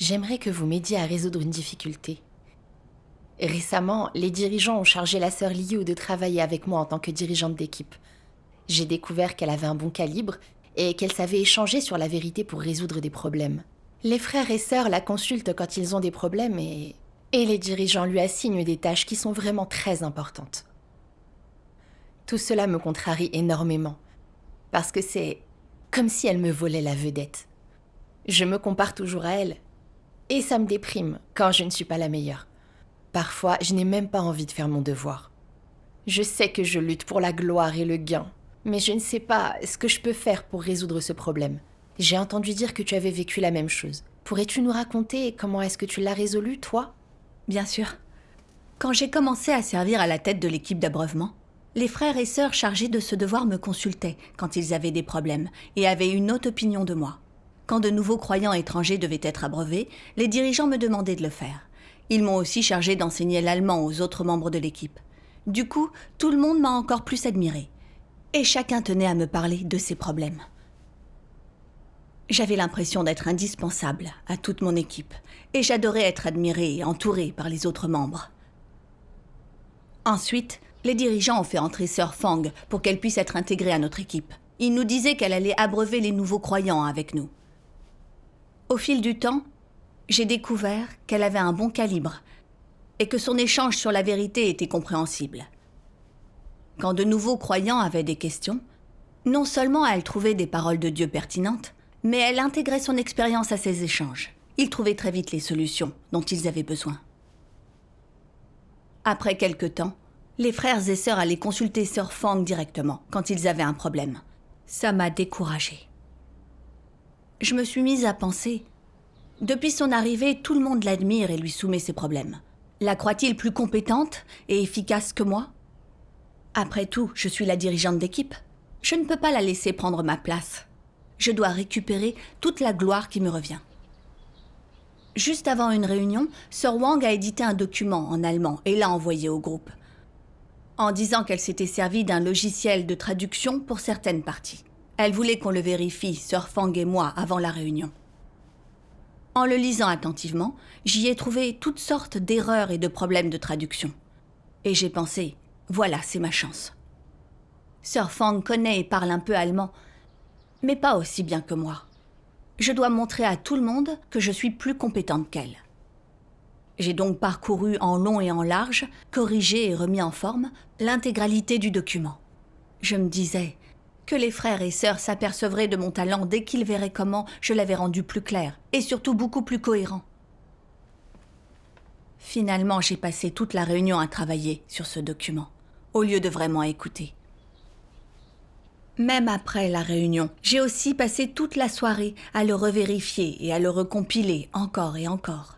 J'aimerais que vous m'aidiez à résoudre une difficulté. Récemment, les dirigeants ont chargé la sœur Liu de travailler avec moi en tant que dirigeante d'équipe. J'ai découvert qu'elle avait un bon calibre et qu'elle savait échanger sur la vérité pour résoudre des problèmes. Les frères et sœurs la consultent quand ils ont des problèmes et les dirigeants lui assignent des tâches qui sont vraiment très importantes. Tout cela me contrarie énormément, parce que c'est comme si elle me volait la vedette. Je me compare toujours à elle, et ça me déprime quand je ne suis pas la meilleure. Parfois, je n'ai même pas envie de faire mon devoir. Je sais que je lutte pour la gloire et le gain, mais je ne sais pas ce que je peux faire pour résoudre ce problème. J'ai entendu dire que tu avais vécu la même chose. Pourrais-tu nous raconter comment est-ce que tu l'as résolu, toi ? Bien sûr. Quand j'ai commencé à servir à la tête de l'équipe d'abreuvement, les frères et sœurs chargés de ce devoir me consultaient quand ils avaient des problèmes et avaient une haute opinion de moi. Quand de nouveaux croyants étrangers devaient être abreuvés, les dirigeants me demandaient de le faire. Ils m'ont aussi chargé d'enseigner l'allemand aux autres membres de l'équipe. Du coup, tout le monde m'a encore plus admirée. Et chacun tenait à me parler de ses problèmes. J'avais l'impression d'être indispensable à toute mon équipe, et j'adorais être admirée et entourée par les autres membres. Ensuite, les dirigeants ont fait entrer Sœur Fang pour qu'elle puisse être intégrée à notre équipe. Ils nous disaient qu'elle allait abreuver les nouveaux croyants avec nous. Au fil du temps, j'ai découvert qu'elle avait un bon calibre et que son échange sur la vérité était compréhensible. Quand de nouveaux croyants avaient des questions, non seulement elle trouvait des paroles de Dieu pertinentes, mais elle intégrait son expérience à ces échanges. Ils trouvaient très vite les solutions dont ils avaient besoin. Après quelque temps, les frères et sœurs allaient consulter Sœur Fang directement quand ils avaient un problème. Ça m'a découragée. Je me suis mise à penser, depuis son arrivée, tout le monde l'admire et lui soumet ses problèmes. La croit-il plus compétente et efficace que moi ? Après tout, je suis la dirigeante d'équipe. Je ne peux pas la laisser prendre ma place. Je dois récupérer toute la gloire qui me revient. Juste avant une réunion, Sœur Wang a édité un document en allemand et l'a envoyé au groupe, en disant qu'elle s'était servie d'un logiciel de traduction pour certaines parties. Elle voulait qu'on le vérifie, Sœur Fang et moi, avant la réunion. En le lisant attentivement, j'y ai trouvé toutes sortes d'erreurs et de problèmes de traduction. Et j'ai pensé, voilà, c'est ma chance. Sœur Fang connaît et parle un peu allemand, mais pas aussi bien que moi. Je dois montrer à tout le monde que je suis plus compétente qu'elle. J'ai donc parcouru en long et en large, corrigé et remis en forme l'intégralité du document. Je me disais que les frères et sœurs s'apercevraient de mon talent dès qu'ils verraient comment je l'avais rendu plus clair et surtout beaucoup plus cohérent. Finalement, j'ai passé toute la réunion à travailler sur ce document, au lieu de vraiment écouter. Même après la réunion, j'ai aussi passé toute la soirée à le revérifier et à le recompiler encore et encore.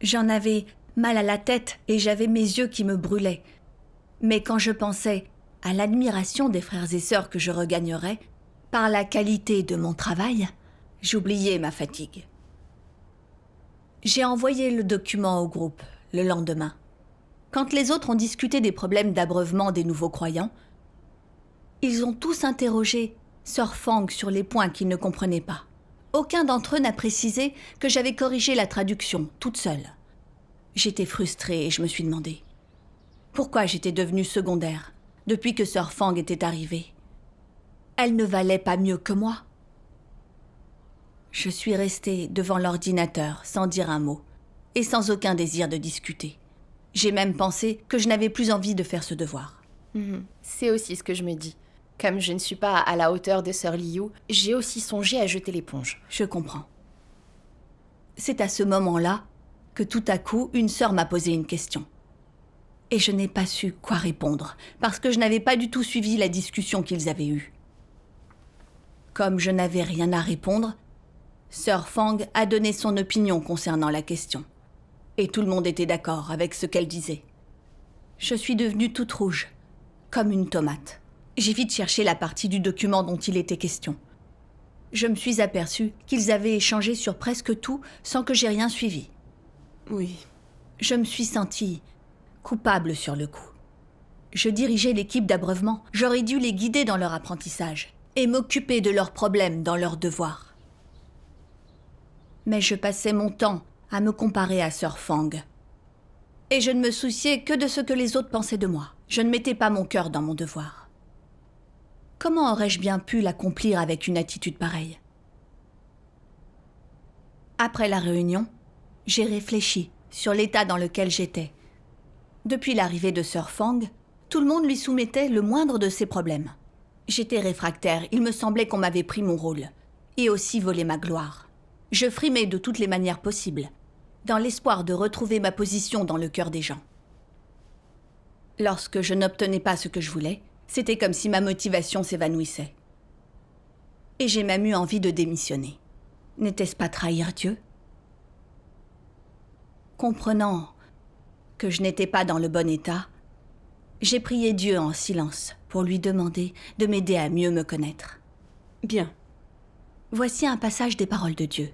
J'en avais mal à la tête et j'avais mes yeux qui me brûlaient. Mais quand je pensais à l'admiration des frères et sœurs que je regagnerais par la qualité de mon travail, j'oubliais ma fatigue. J'ai envoyé le document au groupe le lendemain. Quand les autres ont discuté des problèmes d'abreuvement des nouveaux croyants, ils ont tous interrogé Sœur Fang sur les points qu'ils ne comprenaient pas. Aucun d'entre eux n'a précisé que j'avais corrigé la traduction toute seule. J'étais frustrée et je me suis demandé pourquoi j'étais devenue secondaire depuis que Sœur Fang était arrivée. Elle ne valait pas mieux que moi. Je suis restée devant l'ordinateur sans dire un mot et sans aucun désir de discuter. J'ai même pensé que je n'avais plus envie de faire ce devoir. C'est aussi ce que je me dis. Comme je ne suis pas à la hauteur de Sœur Liu, j'ai aussi songé à jeter l'éponge. Je comprends. C'est à ce moment-là que tout à coup, une sœur m'a posé une question. Et je n'ai pas su quoi répondre, parce que je n'avais pas du tout suivi la discussion qu'ils avaient eue. Comme je n'avais rien à répondre, Sœur Fang a donné son opinion concernant la question. Et tout le monde était d'accord avec ce qu'elle disait. Je suis devenue toute rouge, comme une tomate. J'ai vite cherché la partie du document dont il était question. Je me suis aperçue qu'ils avaient échangé sur presque tout sans que j'aie rien suivi. Oui. Je me suis sentie coupable sur le coup. Je dirigeais l'équipe d'abreuvement. J'aurais dû les guider dans leur apprentissage et m'occuper de leurs problèmes dans leurs devoirs. Mais je passais mon temps à me comparer à Sœur Fang. Et je ne me souciais que de ce que les autres pensaient de moi. Je ne mettais pas mon cœur dans mon devoir. Comment aurais-je bien pu l'accomplir avec une attitude pareille? Après la réunion, j'ai réfléchi sur l'état dans lequel j'étais. Depuis l'arrivée de Sœur Fang, tout le monde lui soumettait le moindre de ses problèmes. J'étais réfractaire, il me semblait qu'on m'avait pris mon rôle, et aussi volé ma gloire. Je frimais de toutes les manières possibles, dans l'espoir de retrouver ma position dans le cœur des gens. Lorsque je n'obtenais pas ce que je voulais, c'était comme si ma motivation s'évanouissait. Et j'ai même eu envie de démissionner. N'était-ce pas trahir Dieu? Comprenant que je n'étais pas dans le bon état, j'ai prié Dieu en silence pour lui demander de m'aider à mieux me connaître. Bien. Voici un passage des paroles de Dieu.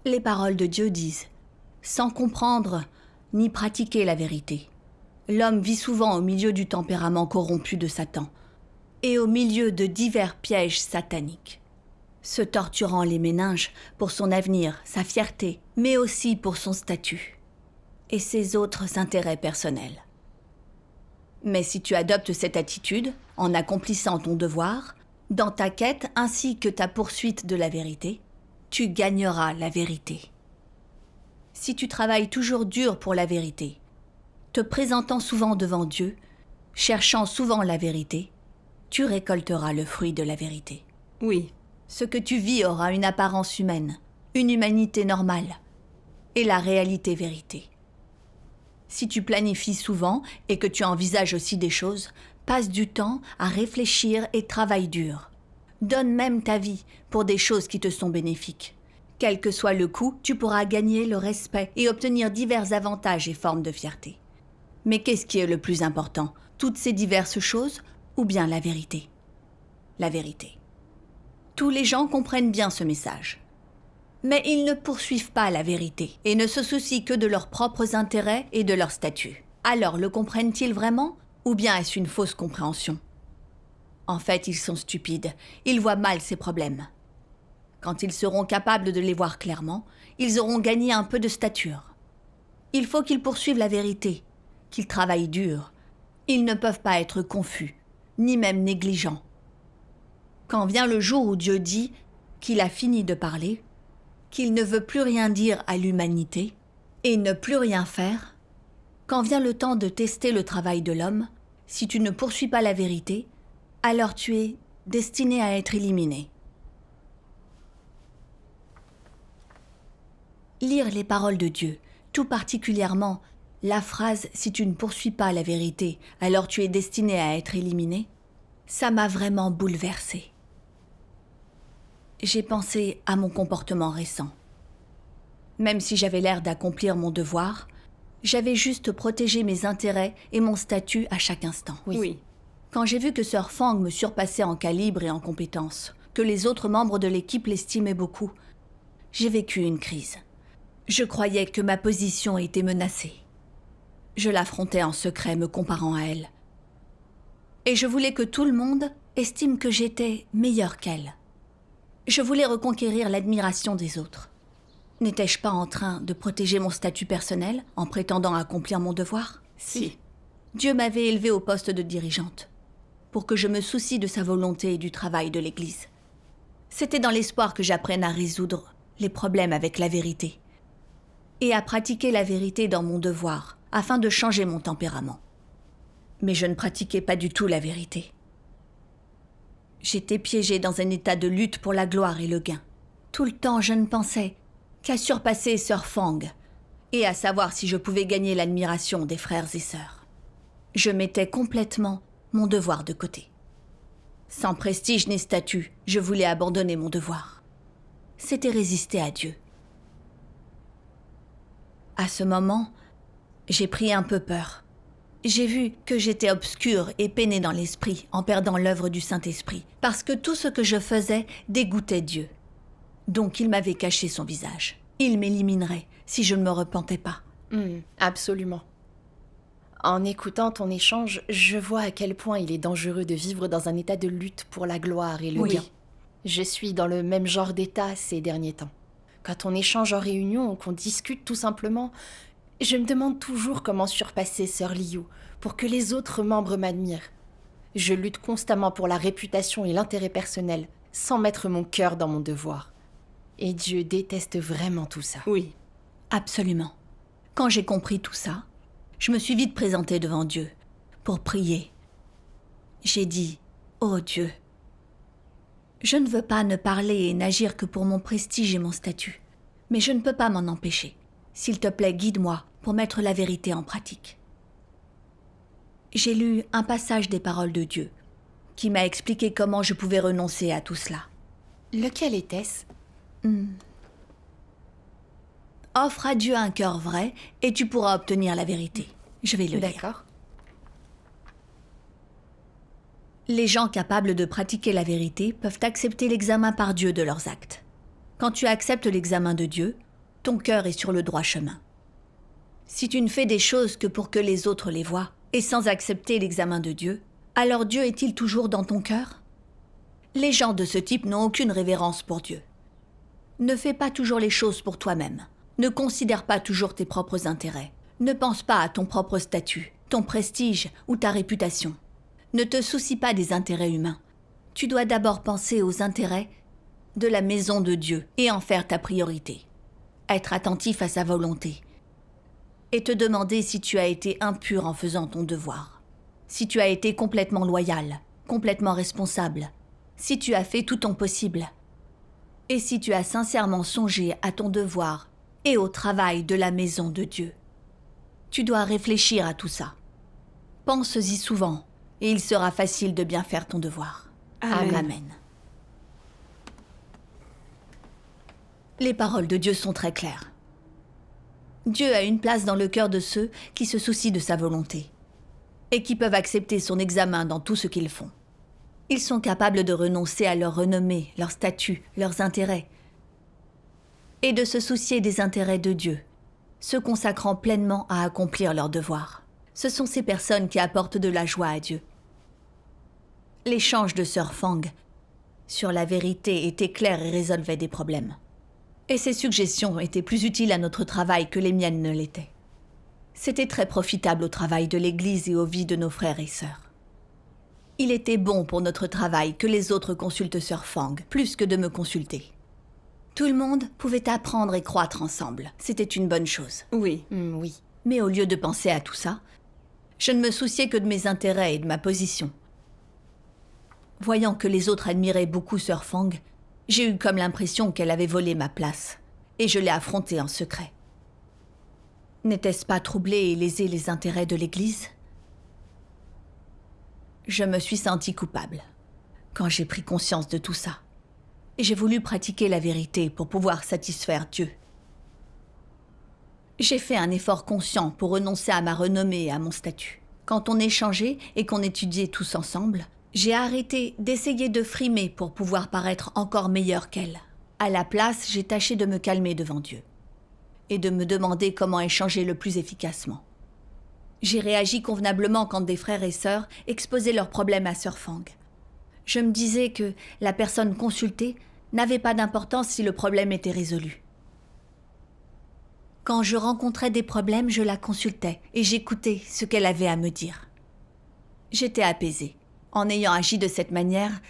Les paroles de Dieu disent « Sans comprendre ni pratiquer la vérité, l'homme vit souvent au milieu du tempérament corrompu de Satan et au milieu de divers pièges sataniques, se torturant les méninges pour son avenir, sa fierté, mais aussi pour son statut et ses autres intérêts personnels. Mais si tu adoptes cette attitude, en accomplissant ton devoir, dans ta quête ainsi que ta poursuite de la vérité, tu gagneras la vérité. Si tu travailles toujours dur pour la vérité, te présentant souvent devant Dieu, cherchant souvent la vérité, tu récolteras le fruit de la vérité. Oui. Ce que tu vis aura une apparence humaine, une humanité normale, et la réalité vérité. Si tu planifies souvent et que tu envisages aussi des choses, passe du temps à réfléchir et travaille dur. Donne même ta vie pour des choses qui te sont bénéfiques. Quel que soit le coût, tu pourras gagner le respect et obtenir divers avantages et formes de fierté. Mais qu'est-ce qui est le plus important? Toutes ces diverses choses ou bien la vérité? La vérité. Tous les gens comprennent bien ce message. Mais ils ne poursuivent pas la vérité et ne se soucient que de leurs propres intérêts et de leur statut. Alors le comprennent-ils vraiment ou bien est-ce une fausse compréhension? En fait, ils sont stupides, ils voient mal ces problèmes. Quand ils seront capables de les voir clairement, ils auront gagné un peu de stature. Il faut qu'ils poursuivent la vérité, qu'ils travaillent dur. Ils ne peuvent pas être confus, ni même négligents. Quand vient le jour où Dieu dit qu'il a fini de parler, qu'il ne veut plus rien dire à l'humanité et ne plus rien faire, quand vient le temps de tester le travail de l'homme, si tu ne poursuis pas la vérité, alors tu es destiné à être éliminé. Lire les paroles de Dieu, tout particulièrement la phrase « Si tu ne poursuis pas la vérité, alors tu es destiné à être éliminé », ça m'a vraiment bouleversée. J'ai pensé à mon comportement récent. Même si j'avais l'air d'accomplir mon devoir, j'avais juste protégé mes intérêts et mon statut à chaque instant. Oui. Quand j'ai vu que Sœur Fang me surpassait en calibre et en compétences, que les autres membres de l'équipe l'estimaient beaucoup, j'ai vécu une crise. Je croyais que ma position était menacée. Je l'affrontais en secret, me comparant à elle. Et je voulais que tout le monde estime que j'étais meilleure qu'elle. Je voulais reconquérir l'admiration des autres. N'étais-je pas en train de protéger mon statut personnel en prétendant accomplir mon devoir? Si. Dieu m'avait élevée au poste de dirigeante, pour que je me soucie de sa volonté et du travail de l'Église. C'était dans l'espoir que j'apprenne à résoudre les problèmes avec la vérité, et à pratiquer la vérité dans mon devoir, afin de changer mon tempérament. Mais je ne pratiquais pas du tout la vérité. J'étais piégée dans un état de lutte pour la gloire et le gain. Tout le temps, je ne pensais qu'à surpasser Sœur Fang, et à savoir si je pouvais gagner l'admiration des frères et sœurs. Je mettais complètement mon devoir de côté. Sans prestige ni statut, je voulais abandonner mon devoir. C'était résister à Dieu. À ce moment, j'ai pris un peu peur. J'ai vu que j'étais obscure et peinée dans l'esprit en perdant l'œuvre du Saint-Esprit, parce que tout ce que je faisais dégoûtait Dieu. Donc il m'avait caché son visage. Il m'éliminerait si je ne me repentais pas. Absolument. En écoutant ton échange, je vois à quel point il est dangereux de vivre dans un état de lutte pour la gloire et le gain. Je suis dans le même genre d'état ces derniers temps. Quand on échange en réunion ou qu'on discute tout simplement, je me demande toujours comment surpasser Sœur Liu pour que les autres membres m'admirent. Je lutte constamment pour la réputation et l'intérêt personnel, sans mettre mon cœur dans mon devoir. Et Dieu déteste vraiment tout ça. Oui. Absolument. Quand j'ai compris tout ça, je me suis vite présentée devant Dieu pour prier. J'ai dit « Oh Dieu, je ne veux pas ne parler et n'agir que pour mon prestige et mon statut, mais je ne peux pas m'en empêcher. S'il te plaît, guide-moi pour mettre la vérité en pratique. » J'ai lu un passage des paroles de Dieu qui m'a expliqué comment je pouvais renoncer à tout cela. Lequel était-ce ? Offre à Dieu un cœur vrai et tu pourras obtenir la vérité. Je vais le lire. D'accord. Les gens capables de pratiquer la vérité peuvent accepter l'examen par Dieu de leurs actes. Quand tu acceptes l'examen de Dieu, ton cœur est sur le droit chemin. Si tu ne fais des choses que pour que les autres les voient, et sans accepter l'examen de Dieu, alors Dieu est-il toujours dans ton cœur ? Les gens de ce type n'ont aucune révérence pour Dieu. Ne fais pas toujours les choses pour toi-même. Ne considère pas toujours tes propres intérêts. Ne pense pas à ton propre statut, ton prestige ou ta réputation. Ne te soucie pas des intérêts humains. Tu dois d'abord penser aux intérêts de la maison de Dieu et en faire ta priorité. Être attentif à sa volonté. Et te demander si tu as été impur en faisant ton devoir. Si tu as été complètement loyal, complètement responsable. Si tu as fait tout ton possible. Et si tu as sincèrement songé à ton devoir et au travail de la maison de Dieu. Tu dois réfléchir à tout ça. Pense-y souvent, et il sera facile de bien faire ton devoir. Amen. Amen. Les paroles de Dieu sont très claires. Dieu a une place dans le cœur de ceux qui se soucient de sa volonté et qui peuvent accepter son examen dans tout ce qu'ils font. Ils sont capables de renoncer à leur renommée, leur statut, leurs intérêts et de se soucier des intérêts de Dieu, se consacrant pleinement à accomplir leurs devoirs. Ce sont ces personnes qui apportent de la joie à Dieu. L'échange de Sœur Fang sur la vérité était clair et résolvait des problèmes. Et ses suggestions étaient plus utiles à notre travail que les miennes ne l'étaient. C'était très profitable au travail de l'Église et aux vies de nos frères et sœurs. Il était bon pour notre travail que les autres consultent Sœur Fang, plus que de me consulter. Tout le monde pouvait apprendre et croître ensemble. C'était une bonne chose. Oui. Oui. Mais au lieu de penser à tout ça, je ne me souciais que de mes intérêts et de ma position. Voyant que les autres admiraient beaucoup Sœur Fang, j'ai eu comme l'impression qu'elle avait volé ma place, et je l'ai affrontée en secret. N'était-ce pas troubler et léser les intérêts de l'Église ? Je me suis sentie coupable quand j'ai pris conscience de tout ça, et j'ai voulu pratiquer la vérité pour pouvoir satisfaire Dieu. J'ai fait un effort conscient pour renoncer à ma renommée et à mon statut. Quand on échangeait et qu'on étudiait tous ensemble, j'ai arrêté d'essayer de frimer pour pouvoir paraître encore meilleure qu'elle. À la place, j'ai tâché de me calmer devant Dieu et de me demander comment échanger le plus efficacement. J'ai réagi convenablement quand des frères et sœurs exposaient leurs problèmes à Sœur Fang. Je me disais que la personne consultée n'avait pas d'importance si le problème était résolu. Quand je rencontrais des problèmes, je la consultais et j'écoutais ce qu'elle avait à me dire. J'étais apaisée. En ayant agi de cette manière,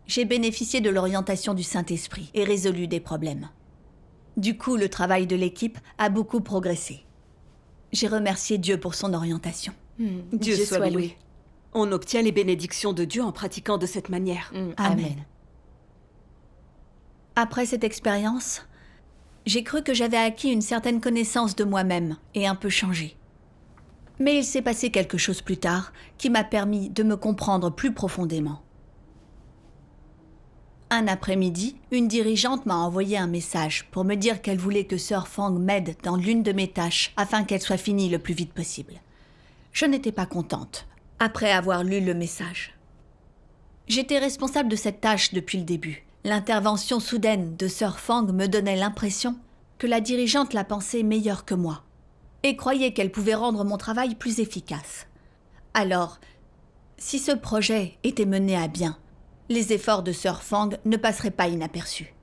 j'ai bénéficié de l'orientation du Saint-Esprit et résolu des problèmes. Du coup, le travail de l'équipe a beaucoup progressé. J'ai remercié Dieu pour son orientation. Dieu soit loué. On obtient les bénédictions de Dieu en pratiquant de cette manière. Amen. Après cette expérience, j'ai cru que j'avais acquis une certaine connaissance de moi-même et un peu changé. Mais il s'est passé quelque chose plus tard qui m'a permis de me comprendre plus profondément. Un après-midi, une dirigeante m'a envoyé un message pour me dire qu'elle voulait que Sœur Fang m'aide dans l'une de mes tâches afin qu'elle soit finie le plus vite possible. Je n'étais pas contente, après avoir lu le message. J'étais responsable de cette tâche depuis le début. L'intervention soudaine de Sœur Fang me donnait l'impression que la dirigeante la pensait meilleure que moi et croyait qu'elle pouvait rendre mon travail plus efficace. Alors, si ce projet était mené à bien, les efforts de Sir Fang ne passeraient pas inaperçus.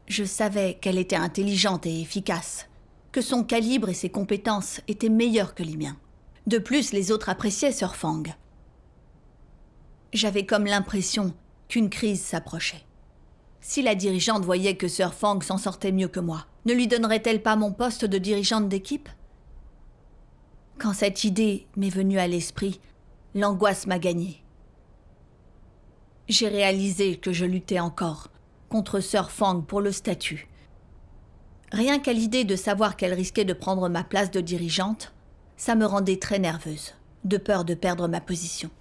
Je savais qu'elle était intelligente et efficace, que son calibre et ses compétences étaient meilleurs que les miens. De plus, les autres appréciaient Sir Fang. J'avais comme l'impression qu'une crise s'approchait. Si la dirigeante voyait que Sir Fang s'en sortait mieux que moi, ne lui donnerait-elle pas mon poste de dirigeante d'équipe ? Quand cette idée m'est venue à l'esprit, l'angoisse m'a gagnée. J'ai réalisé que je luttais encore contre Sir Fang pour le statut. Rien qu'à l'idée de savoir qu'elle risquait de prendre ma place de dirigeante, ça me rendait très nerveuse, de peur de perdre ma position.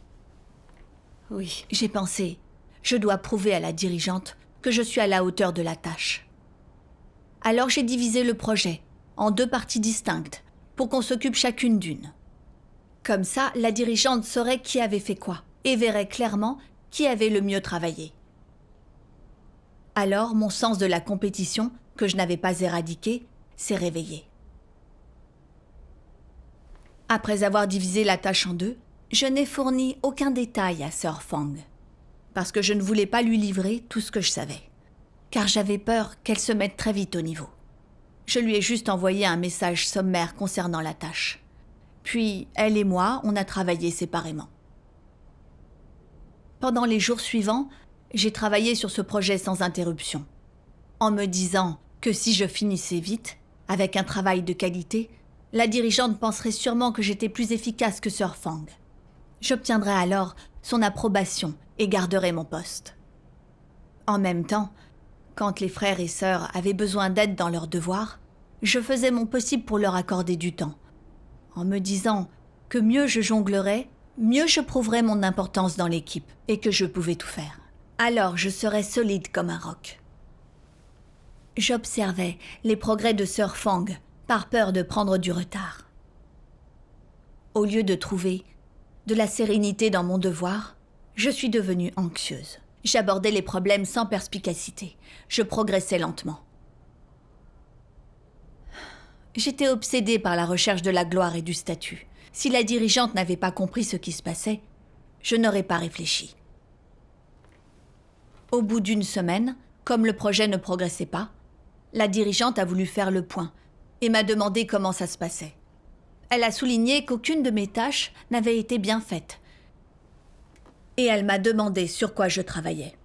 Oui. J'ai pensé, je dois prouver à la dirigeante que je suis à la hauteur de la tâche. Alors j'ai divisé le projet en 2 parties distinctes pour qu'on s'occupe chacune d'une. Comme ça, la dirigeante saurait qui avait fait quoi et verrait clairement qui avait le mieux travaillé. Alors mon sens de la compétition, que je n'avais pas éradiqué, s'est réveillé. Après avoir divisé la tâche en 2, je n'ai fourni aucun détail à Sir Fang, parce que je ne voulais pas lui livrer tout ce que je savais, car j'avais peur qu'elle se mette très vite au niveau. Je lui ai juste envoyé un message sommaire concernant la tâche. Puis, elle et moi, on a travaillé séparément. Pendant les jours suivants, j'ai travaillé sur ce projet sans interruption, en me disant que si je finissais vite, avec un travail de qualité, la dirigeante penserait sûrement que j'étais plus efficace que Sir Fang. J'obtiendrais alors son approbation et garderais mon poste. En même temps, quand les frères et sœurs avaient besoin d'aide dans leurs devoirs, je faisais mon possible pour leur accorder du temps, en me disant que mieux je jonglerais, mieux je prouverais mon importance dans l'équipe et que je pouvais tout faire. Alors je serais solide comme un roc. J'observais les progrès de Sir Fang par peur de prendre du retard. Au lieu de trouver de la sérénité dans mon devoir, je suis devenue anxieuse. J'abordais les problèmes sans perspicacité. Je progressais lentement. J'étais obsédée par la recherche de la gloire et du statut. Si la dirigeante n'avait pas compris ce qui se passait, je n'aurais pas réfléchi. Au bout d'une semaine, comme le projet ne progressait pas, la dirigeante a voulu faire le point et m'a demandé comment ça se passait. Elle a souligné qu'aucune de mes tâches n'avait été bien faite. Et elle m'a demandé sur quoi je travaillais.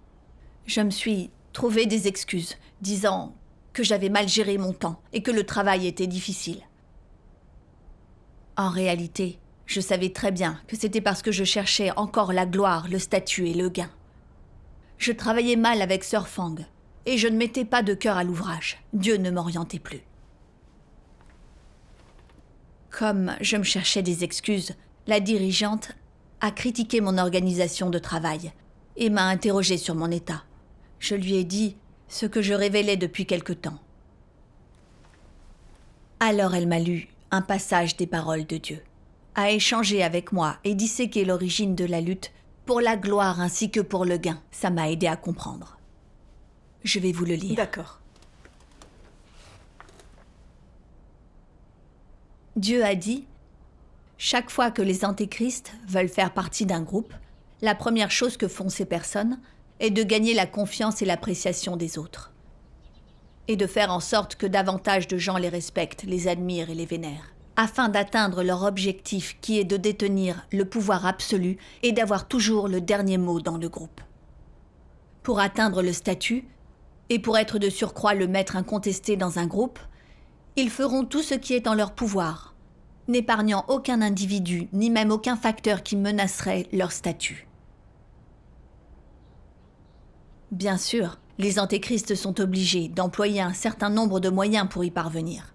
Je me suis trouvé des excuses, disant que j'avais mal géré mon temps et que le travail était difficile. En réalité, je savais très bien que c'était parce que je cherchais encore la gloire, le statut et le gain. Je travaillais mal avec Sir Fang et je ne mettais pas de cœur à l'ouvrage. Dieu ne m'orientait plus. Comme je me cherchais des excuses, la dirigeante a critiqué mon organisation de travail et m'a interrogée sur mon état. Je lui ai dit ce que je révélais depuis quelque temps. Alors elle m'a lu un passage des paroles de Dieu, a échangé avec moi et disséqué l'origine de la lutte pour la gloire ainsi que pour le gain. Ça m'a aidé à comprendre. Je vais vous le lire. D'accord. Dieu a dit « Chaque fois que les antéchrists veulent faire partie d'un groupe, la première chose que font ces personnes est de gagner la confiance et l'appréciation des autres, et de faire en sorte que davantage de gens les respectent, les admirent et les vénèrent, afin d'atteindre leur objectif qui est de détenir le pouvoir absolu et d'avoir toujours le dernier mot dans le groupe. Pour atteindre le statut, et pour être de surcroît le maître incontesté dans un groupe, ils feront tout ce qui est en leur pouvoir, n'épargnant aucun individu, ni même aucun facteur qui menacerait leur statut. Bien sûr, les antéchrists sont obligés d'employer un certain nombre de moyens pour y parvenir.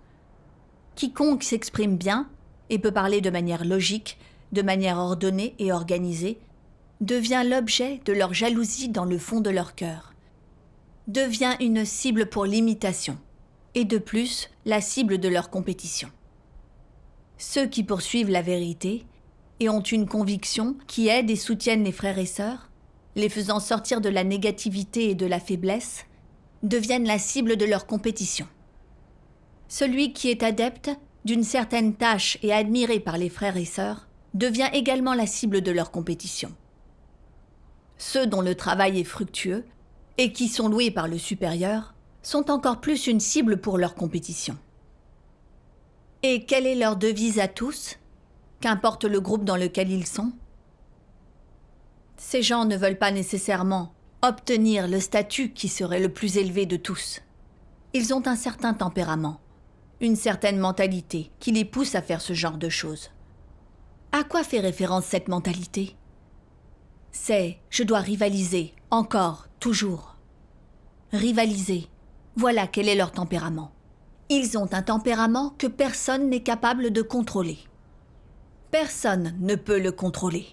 Quiconque s'exprime bien et peut parler de manière logique, de manière ordonnée et organisée, devient l'objet de leur jalousie dans le fond de leur cœur, devient une cible pour l'imitation, et de plus, la cible de leur compétition. Ceux qui poursuivent la vérité et ont une conviction qui aide et soutiennent les frères et sœurs, les faisant sortir de la négativité et de la faiblesse, deviennent la cible de leur compétition. Celui qui est adepte d'une certaine tâche et admiré par les frères et sœurs devient également la cible de leur compétition. ceux dont le travail est fructueux et qui sont loués par le supérieur, sont encore plus une cible pour leur compétition. Et quelle est leur devise à tous, qu'importe le groupe dans lequel ils sont? Ces gens ne veulent pas nécessairement obtenir le statut qui serait le plus élevé de tous. Ils ont un certain tempérament, une certaine mentalité qui les pousse à faire ce genre de choses. À quoi fait référence cette mentalité? C'est « je dois rivaliser, encore, toujours ». Rivaliser, voilà quel est leur tempérament. Ils ont un tempérament que personne n'est capable de contrôler. Personne ne peut le contrôler.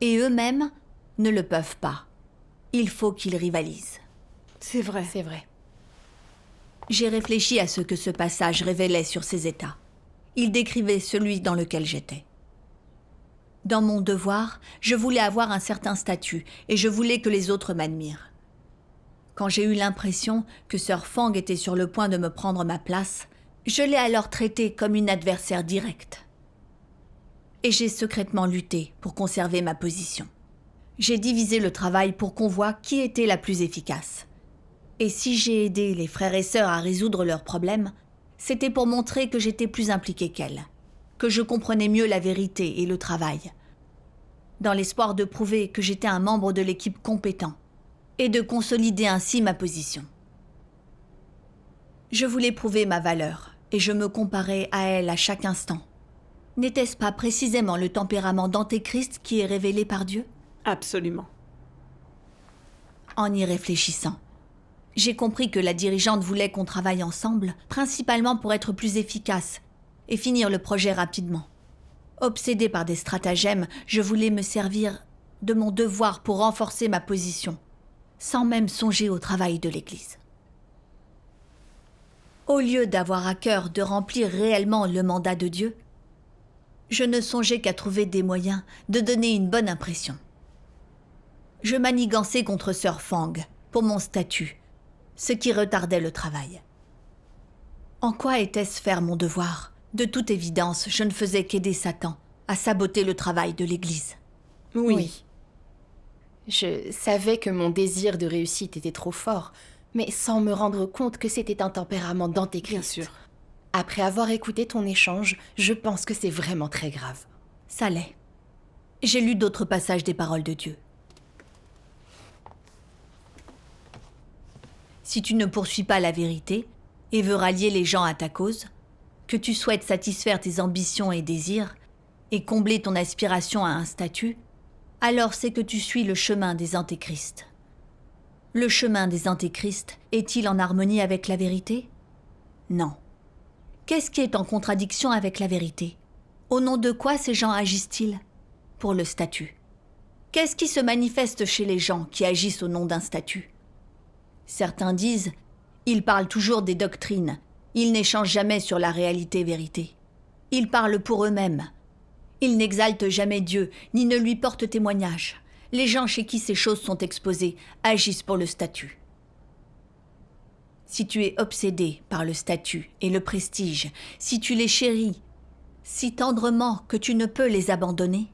Et eux-mêmes ne le peuvent pas. Il faut qu'ils rivalisent. C'est vrai. C'est vrai. J'ai réfléchi à ce que ce passage révélait sur ces états. Il décrivait celui dans lequel j'étais. Dans mon devoir, je voulais avoir un certain statut et je voulais que les autres m'admirent. Quand j'ai eu l'impression que Sir Fang était sur le point de me prendre ma place, je l'ai alors traité comme une adversaire directe. Et j'ai secrètement lutté pour conserver ma position. J'ai divisé le travail pour qu'on voie qui était la plus efficace. Et si j'ai aidé les frères et sœurs à résoudre leurs problèmes, c'était pour montrer que j'étais plus impliquée qu'elles, que je comprenais mieux la vérité et le travail, dans l'espoir de prouver que j'étais un membre de l'équipe compétent et de consolider ainsi ma position. Je voulais prouver ma valeur et je me comparais à elle à chaque instant. N'était-ce pas précisément le tempérament d'Antéchrist qui est révélé par Dieu? Absolument. En y réfléchissant, j'ai compris que la dirigeante voulait qu'on travaille ensemble, principalement pour être plus efficace et finir le projet rapidement. Obsédée par des stratagèmes, je voulais me servir de mon devoir pour renforcer ma position, sans même songer au travail de l'Église. Au lieu d'avoir à cœur de remplir réellement le mandat de Dieu, je ne songeais qu'à trouver des moyens de donner une bonne impression. Je manigançais contre Sir Fang pour mon statut, ce qui retardait le travail. En quoi était-ce faire mon devoir? De toute évidence, je ne faisais qu'aider Satan à saboter le travail de l'Église. Oui. Je savais que mon désir de réussite était trop fort, mais sans me rendre compte que c'était un tempérament d'antéchrist. Bien sûr. Après avoir écouté ton échange, je pense que c'est vraiment très grave. Ça l'est. J'ai lu d'autres passages des paroles de Dieu. Si tu ne poursuis pas la vérité et veux rallier les gens à ta cause, que tu souhaites satisfaire tes ambitions et désirs et combler ton aspiration à un statut, alors c'est que tu suis le chemin des antéchrists. Le chemin des antéchrists est-il en harmonie avec la vérité? Non. Qu'est-ce qui est en contradiction avec la vérité? Au nom de quoi ces gens agissent-ils? Pour le statut. Qu'est-ce qui se manifeste chez les gens qui agissent au nom d'un statut? Certains disent, ils parlent toujours des doctrines, ils n'échangent jamais sur la réalité-vérité. Ils parlent pour eux-mêmes. Ils n'exaltent jamais Dieu, ni ne lui portent témoignage. Les gens chez qui ces choses sont exposées agissent pour le statut. Si tu es obsédé par le statut et le prestige, si tu les chéris si tendrement que tu ne peux les abandonner,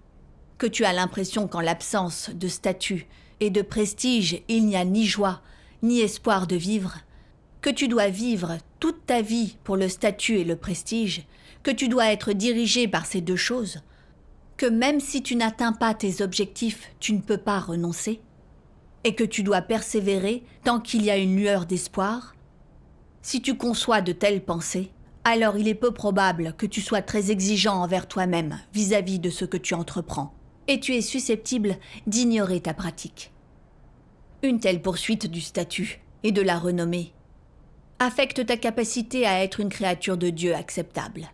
que tu as l'impression qu'en l'absence de statut et de prestige, il n'y a ni joie, ni espoir de vivre, que tu dois vivre toute ta vie pour le statut et le prestige, que tu dois être dirigé par ces deux choses, que même si tu n'atteins pas tes objectifs, tu ne peux pas renoncer, et que tu dois persévérer tant qu'il y a une lueur d'espoir, si tu conçois de telles pensées, alors il est peu probable que tu sois très exigeant envers toi-même vis-à-vis de ce que tu entreprends, et tu es susceptible d'ignorer ta pratique. Une telle poursuite du statut et de la renommée affecte ta capacité à être une créature de Dieu acceptable.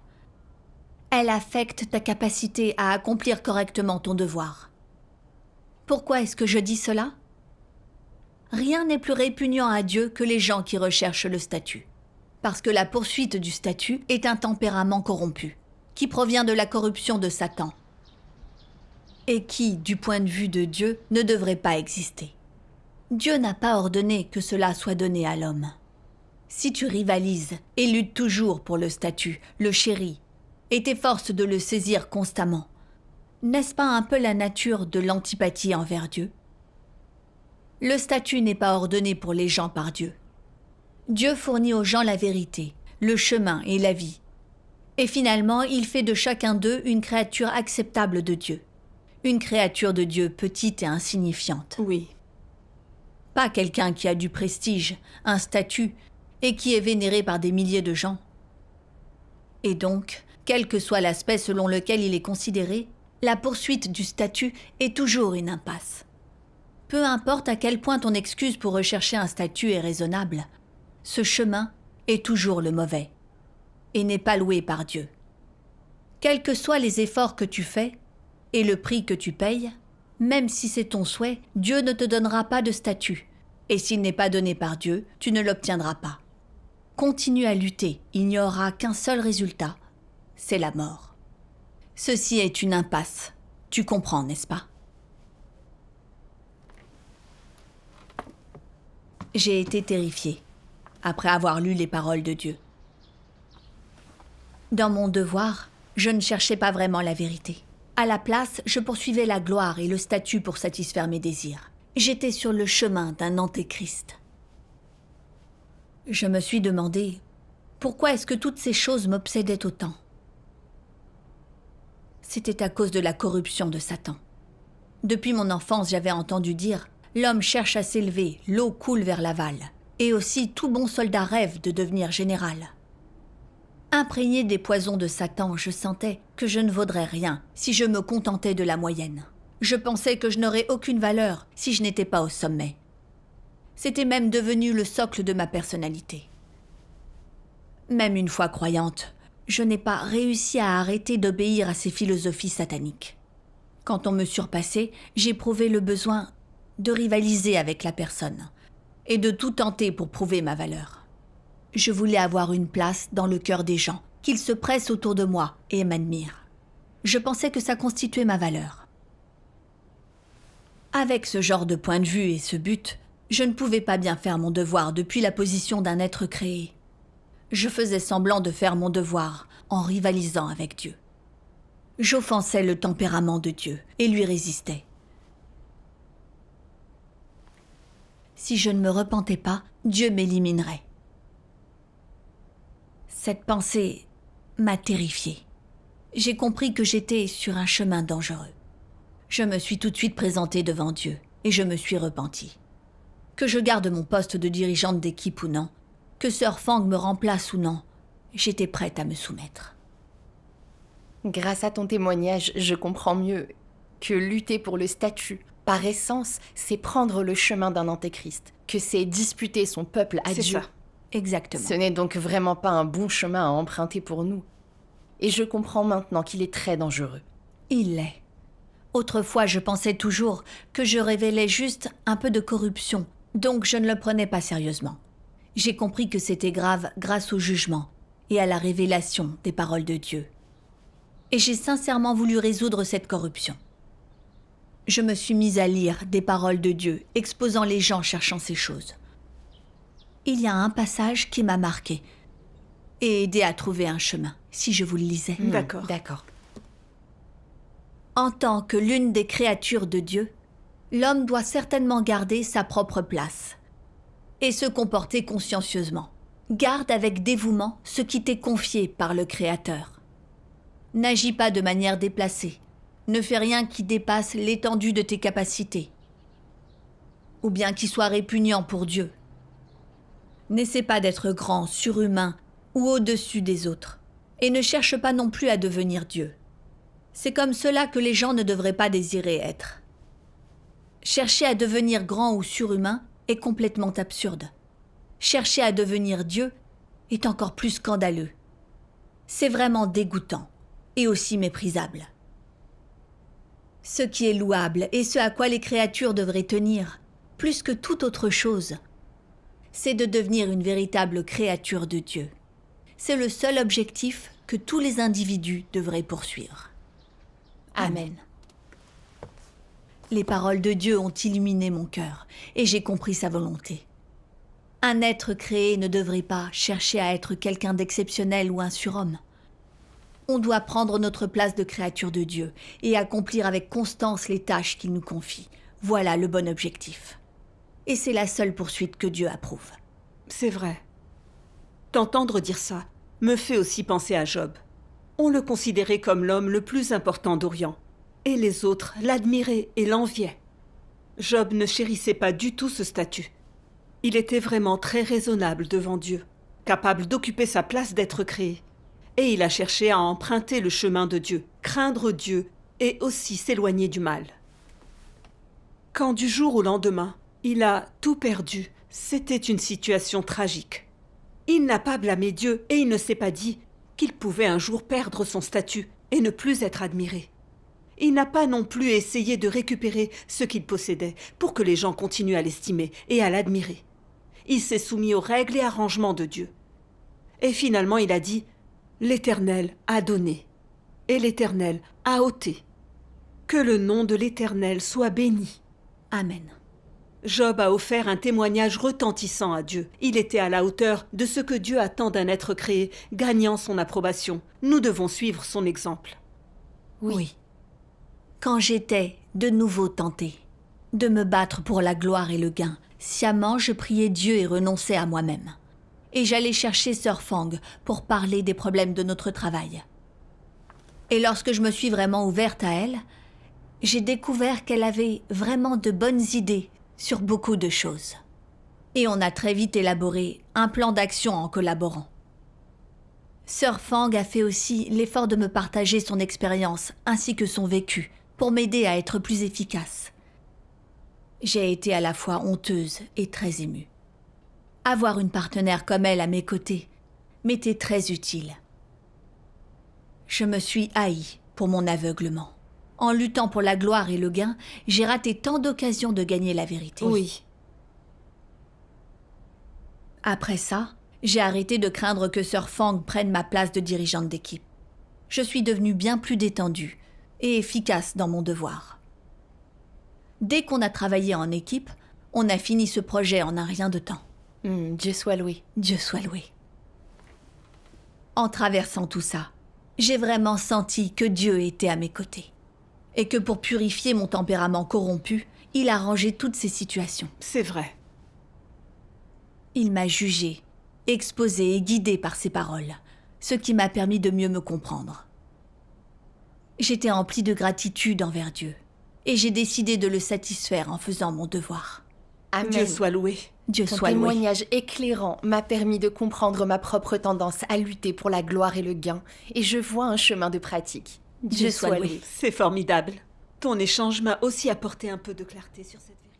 Elle affecte ta capacité à accomplir correctement ton devoir. Pourquoi est-ce que je dis cela? Rien n'est plus répugnant à Dieu que les gens qui recherchent le statut. Parce que la poursuite du statut est un tempérament corrompu, qui provient de la corruption de Satan, et qui, du point de vue de Dieu, ne devrait pas exister. Dieu n'a pas ordonné que cela soit donné à l'homme. Si tu rivalises et luttes toujours pour le statut, le chéris, et t'efforces de le saisir constamment, n'est-ce pas un peu la nature de l'antipathie envers Dieu? Le statut n'est pas ordonné pour les gens par Dieu. Dieu fournit aux gens la vérité, le chemin et la vie. Et finalement, il fait de chacun d'eux une créature acceptable de Dieu. Une créature de Dieu petite et insignifiante. Oui. Pas quelqu'un qui a du prestige, un statut, et qui est vénéré par des milliers de gens. Et donc, quel que soit l'aspect selon lequel il est considéré, la poursuite du statut est toujours une impasse. Peu importe à quel point ton excuse pour rechercher un statut est raisonnable, ce chemin est toujours le mauvais, et n'est pas loué par Dieu. Quels que soient les efforts que tu fais, et le prix que tu payes, même si c'est ton souhait, Dieu ne te donnera pas de statut, et s'il n'est pas donné par Dieu, tu ne l'obtiendras pas. Continue à lutter, il n'y aura qu'un seul résultat, c'est la mort. Ceci est une impasse, tu comprends, n'est-ce pas? J'ai été terrifiée, après avoir lu les paroles de Dieu. Dans mon devoir, je ne cherchais pas vraiment la vérité. À la place, je poursuivais la gloire et le statut pour satisfaire mes désirs. J'étais sur le chemin d'un antéchrist. Je me suis demandé, pourquoi est-ce que toutes ces choses m'obsédaient autant? C'était à cause de la corruption de Satan. Depuis mon enfance, j'avais entendu dire « L'homme cherche à s'élever, l'eau coule vers l'aval ». Et aussi, tout bon soldat rêve de devenir général. Imprégné des poisons de Satan, je sentais que je ne vaudrais rien si je me contentais de la moyenne. Je pensais que je n'aurais aucune valeur si je n'étais pas au sommet. C'était même devenu le socle de ma personnalité. Même une fois croyante, je n'ai pas réussi à arrêter d'obéir à ces philosophies sataniques. Quand on me surpassait, j'éprouvais le besoin de rivaliser avec la personne et de tout tenter pour prouver ma valeur. Je voulais avoir une place dans le cœur des gens, qu'ils se pressent autour de moi et m'admirent. Je pensais que ça constituait ma valeur. Avec ce genre de point de vue et ce but, je ne pouvais pas bien faire mon devoir depuis la position d'un être créé. Je faisais semblant de faire mon devoir en rivalisant avec Dieu. J'offensais le tempérament de Dieu et lui résistais. Si je ne me repentais pas, Dieu m'éliminerait. Cette pensée m'a terrifiée. J'ai compris que j'étais sur un chemin dangereux. Je me suis tout de suite présentée devant Dieu et je me suis repentie. Que je garde mon poste de dirigeante d'équipe ou non, que Sœur Fang me remplace ou non, j'étais prête à me soumettre. Grâce à ton témoignage, je comprends mieux que lutter pour le statut, par essence, c'est prendre le chemin d'un antéchrist, que c'est disputer son peuple à Dieu. Ça. Exactement. Ce n'est donc vraiment pas un bon chemin à emprunter pour nous. Et je comprends maintenant qu'il est très dangereux. Il l'est. Autrefois, je pensais toujours que je révélais juste un peu de corruption, donc je ne le prenais pas sérieusement. J'ai compris que c'était grave grâce au jugement et à la révélation des paroles de Dieu. Et j'ai sincèrement voulu résoudre cette corruption. Je me suis mise à lire des paroles de Dieu, exposant les gens cherchant ces choses. Il y a un passage qui m'a marqué et aidé à trouver un chemin, si je vous le lisais. D'accord. D'accord. En tant que l'une des créatures de Dieu, l'homme doit certainement garder sa propre place et se comporter consciencieusement. Garde avec dévouement ce qui t'est confié par le Créateur. N'agis pas de manière déplacée. Ne fais rien qui dépasse l'étendue de tes capacités, ou bien qui soit répugnant pour Dieu. N'essaie pas d'être grand, surhumain ou au-dessus des autres, et ne cherche pas non plus à devenir Dieu. C'est comme cela que les gens ne devraient pas désirer être. Chercher à devenir grand ou surhumain est complètement absurde. Chercher à devenir Dieu est encore plus scandaleux. C'est vraiment dégoûtant et aussi méprisable. Ce qui est louable et ce à quoi les créatures devraient tenir, plus que toute autre chose, c'est de devenir une véritable créature de Dieu. C'est le seul objectif que tous les individus devraient poursuivre. Amen. Les paroles de Dieu ont illuminé mon cœur et j'ai compris sa volonté. Un être créé ne devrait pas chercher à être quelqu'un d'exceptionnel ou un surhomme. On doit prendre notre place de créature de Dieu et accomplir avec constance les tâches qu'il nous confie. Voilà le bon objectif. Et c'est la seule poursuite que Dieu approuve. C'est vrai. T'entendre dire ça me fait aussi penser à Job. On le considérait comme l'homme le plus important d'Orient. Et les autres l'admiraient et l'enviaient. Job ne chérissait pas du tout ce statut. Il était vraiment très raisonnable devant Dieu, capable d'occuper sa place d'être créé. Et il a cherché à emprunter le chemin de Dieu, craindre Dieu et aussi s'éloigner du mal. Quand du jour au lendemain, il a tout perdu, c'était une situation tragique. Il n'a pas blâmé Dieu et il ne s'est pas dit qu'il pouvait un jour perdre son statut et ne plus être admiré. Il n'a pas non plus essayé de récupérer ce qu'il possédait pour que les gens continuent à l'estimer et à l'admirer. Il s'est soumis aux règles et arrangements de Dieu. Et finalement, il a dit « L'Éternel a donné et l'Éternel a ôté. Que le nom de l'Éternel soit béni. » Amen. Job a offert un témoignage retentissant à Dieu. Il était à la hauteur de ce que Dieu attend d'un être créé, gagnant son approbation. Nous devons suivre son exemple. Oui. Quand j'étais de nouveau tentée de me battre pour la gloire et le gain, sciemment je priais Dieu et renonçais à moi-même. Et j'allais chercher Sœur Fang pour parler des problèmes de notre travail. Et lorsque je me suis vraiment ouverte à elle, j'ai découvert qu'elle avait vraiment de bonnes idées sur beaucoup de choses. Et on a très vite élaboré un plan d'action en collaborant. Sœur Fang a fait aussi l'effort de me partager son expérience ainsi que son vécu pour m'aider à être plus efficace. J'ai été à la fois honteuse et très émue. Avoir une partenaire comme elle à mes côtés m'était très utile. Je me suis haïe pour mon aveuglement. En luttant pour la gloire et le gain, j'ai raté tant d'occasions de gagner la vérité. Oui. Après ça, j'ai arrêté de craindre que Sœur Fang prenne ma place de dirigeante d'équipe. Je suis devenue bien plus détendue et efficace dans mon devoir. Dès qu'on a travaillé en équipe, on a fini ce projet en un rien de temps. Dieu soit loué. Dieu soit loué. En traversant tout ça, j'ai vraiment senti que Dieu était à mes côtés. Et que pour purifier mon tempérament corrompu, il a rangé toutes ces situations. C'est vrai. Il m'a jugée, exposée et guidée par ses paroles, ce qui m'a permis de mieux me comprendre. J'étais emplie de gratitude envers Dieu, et j'ai décidé de le satisfaire en faisant mon devoir. Amen. Dieu soit loué. Dieu Ton soit loué. témoignage éclairant m'a permis de comprendre ma propre tendance à lutter pour la gloire et le gain, et je vois un chemin de pratique. Dieu soit loué. C'est formidable. Ton échange m'a aussi apporté un peu de clarté sur cette vérité.